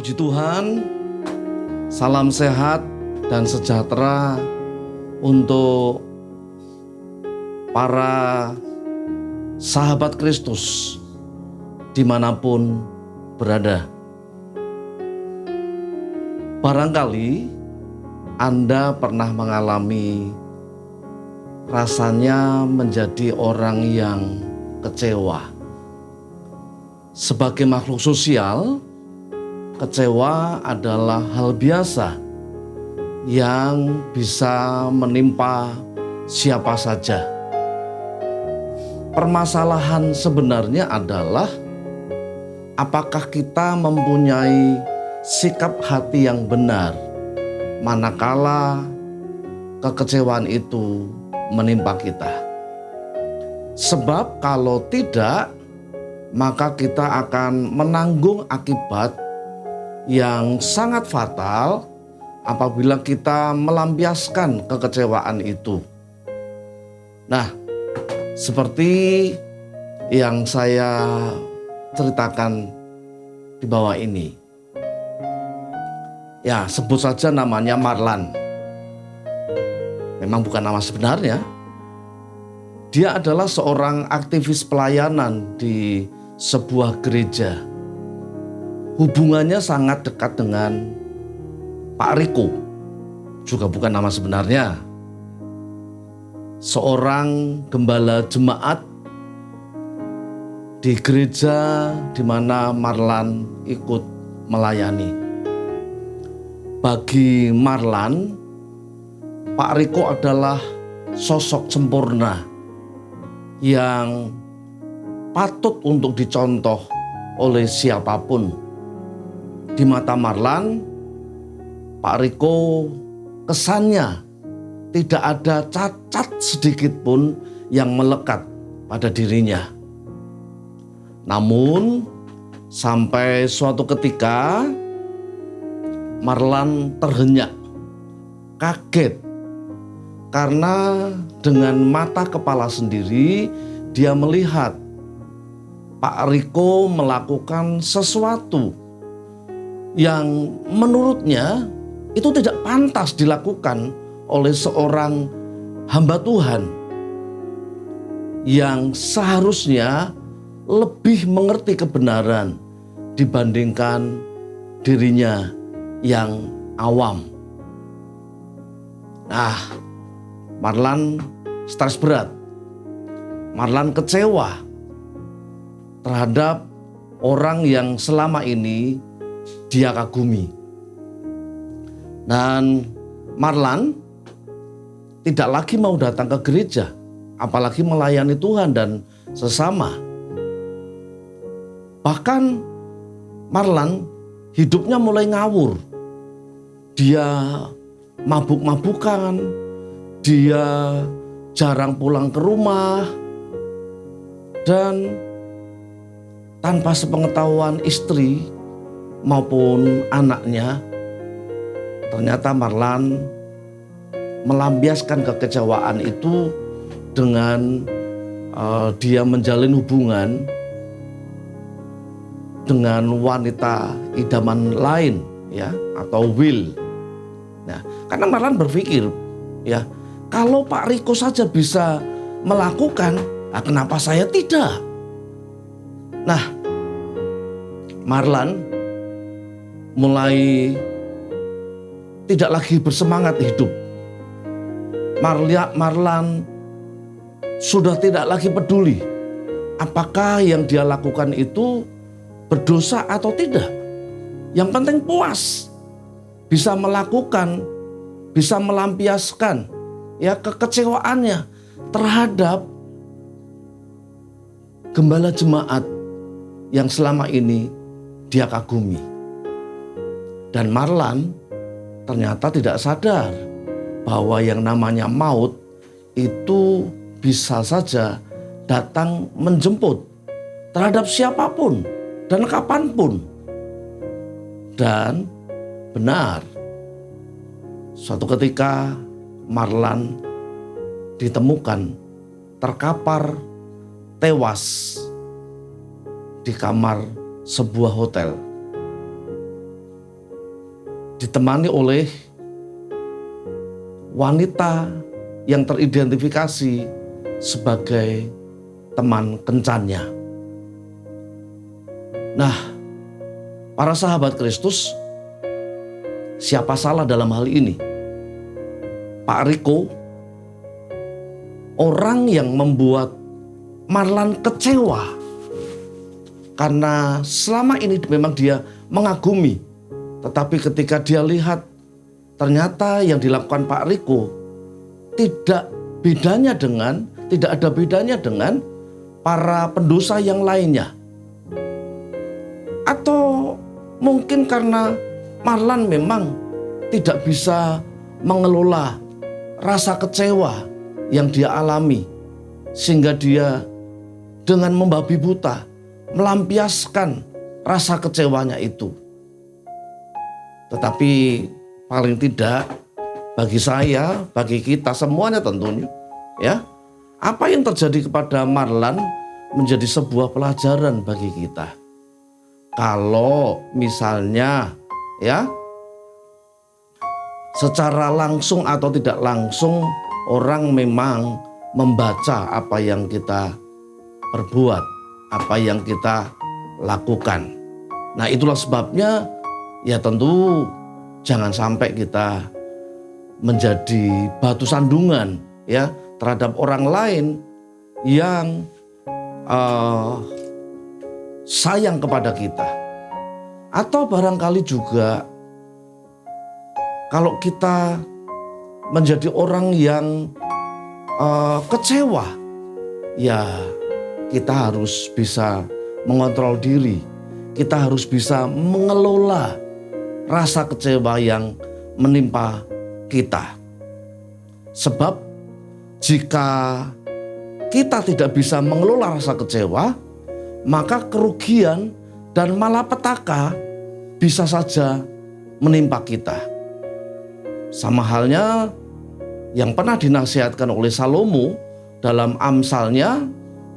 Puji Tuhan, salam sehat dan sejahtera untuk para sahabat Kristus dimanapun berada. Barangkali Anda pernah mengalami rasanya menjadi orang yang kecewa. Sebagai makhluk sosial, kecewa adalah hal biasa yang bisa menimpa siapa saja. Permasalahan sebenarnya adalah apakah kita mempunyai sikap hati yang benar manakala kekecewaan itu menimpa kita. Sebab kalau tidak, maka kita akan menanggung akibat yang sangat fatal apabila kita melampiaskan kekecewaan itu. Nah, seperti yang saya ceritakan di bawah ini. Ya, sebut saja namanya Marlan. Memang bukan nama sebenarnya. Dia adalah seorang aktivis pelayanan di sebuah gereja. Hubungannya sangat dekat dengan Pak Riko. Juga bukan nama sebenarnya. Seorang gembala jemaat di gereja di mana Marlan ikut melayani. Bagi Marlan, Pak Riko adalah sosok sempurna yang patut untuk dicontoh oleh siapapun. Di mata Marlan, Pak Riko kesannya tidak ada cacat sedikit pun yang melekat pada dirinya. Namun sampai suatu ketika Marlan terhenyak, kaget karena dengan mata kepala sendiri dia melihat Pak Riko melakukan sesuatu yang menurutnya itu tidak pantas dilakukan oleh seorang hamba Tuhan yang seharusnya lebih mengerti kebenaran dibandingkan dirinya yang awam. Nah, Marlan stres berat. Marlan kecewa terhadap orang yang selama ini dia kagumi. Dan Marlan tidak lagi mau datang ke gereja, apalagi melayani Tuhan dan sesama. Bahkan Marlan hidupnya mulai ngawur. Dia mabuk-mabukan, dia jarang pulang ke rumah, dan tanpa sepengetahuan istri maupun anaknya, ternyata Marlan melampiaskan kekecewaan itu dengan dia menjalin hubungan dengan wanita idaman lain, ya, atau Will. Nah, karena Marlan berpikir, ya, kalau Pak Riko saja bisa melakukan, nah kenapa saya tidak? Nah, Marlan mulai tidak lagi bersemangat hidup. Marlan sudah tidak lagi peduli apakah yang dia lakukan itu berdosa atau tidak. Yang penting puas, bisa melakukan, bisa melampiaskan ya kekecewaannya terhadap gembala jemaat yang selama ini dia kagumi. Dan Marlan ternyata tidak sadar bahwa yang namanya maut itu bisa saja datang menjemput terhadap siapapun dan kapanpun. Dan benar, suatu ketika Marlan ditemukan terkapar tewas di kamar sebuah hotel. ditemani oleh wanita yang teridentifikasi sebagai teman kencannya. Nah, para sahabat Kristus, siapa salah dalam hal ini? Pak Riko, orang yang membuat Marlan kecewa karena selama ini memang dia mengagumi, tetapi ketika dia lihat ternyata yang dilakukan Pak Riko tidak ada bedanya dengan para pendosa yang lainnya. Atau mungkin karena Marlan memang tidak bisa mengelola rasa kecewa yang dia alami, sehingga dia dengan membabi buta melampiaskan rasa kecewanya itu. Tetapi paling tidak bagi saya, bagi kita semuanya tentunya, ya, apa yang terjadi kepada Marlan menjadi sebuah pelajaran bagi kita. Kalau misalnya, ya, secara langsung atau tidak langsung orang memang membaca apa yang kita perbuat, apa yang kita lakukan. Nah, itulah sebabnya ya tentu jangan sampai kita menjadi batu sandungan ya terhadap orang lain yang sayang kepada kita. Atau barangkali juga kalau kita menjadi orang yang kecewa, ya kita harus bisa mengontrol diri. Kita harus bisa mengelola rasa kecewa yang menimpa kita. Sebab jika kita tidak bisa mengelola rasa kecewa, maka kerugian dan malapetaka bisa saja menimpa kita. Sama halnya yang pernah dinasihatkan oleh Salomo dalam Amsalnya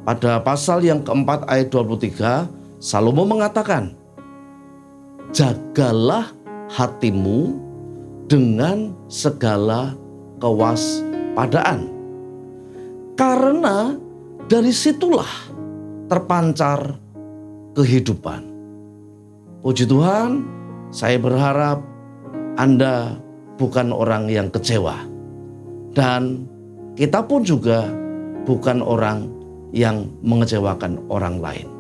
pada pasal yang keempat ayat 23, Salomo mengatakan, jagalah hatimu dengan segala kewaspadaan, karena dari situlah terpancar kehidupan. Puji Tuhan, saya berharap Anda bukan orang yang kecewa. Dan kita pun juga bukan orang yang mengecewakan orang lain.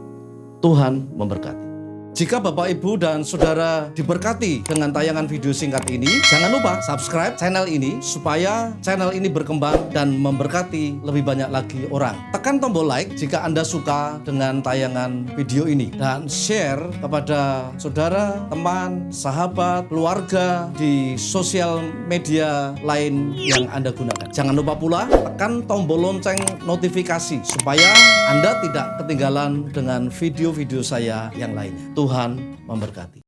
Tuhan memberkati. Jika Bapak, Ibu, dan Saudara diberkati dengan tayangan video singkat ini, jangan lupa subscribe channel ini supaya channel ini berkembang dan memberkati lebih banyak lagi orang. Tekan tombol like jika Anda suka dengan tayangan video ini dan share kepada saudara, teman, sahabat, keluarga di sosial media lain yang Anda gunakan. Jangan lupa pula tekan tombol lonceng notifikasi supaya Anda tidak ketinggalan dengan video-video saya yang lainnya. Tuhan memberkati.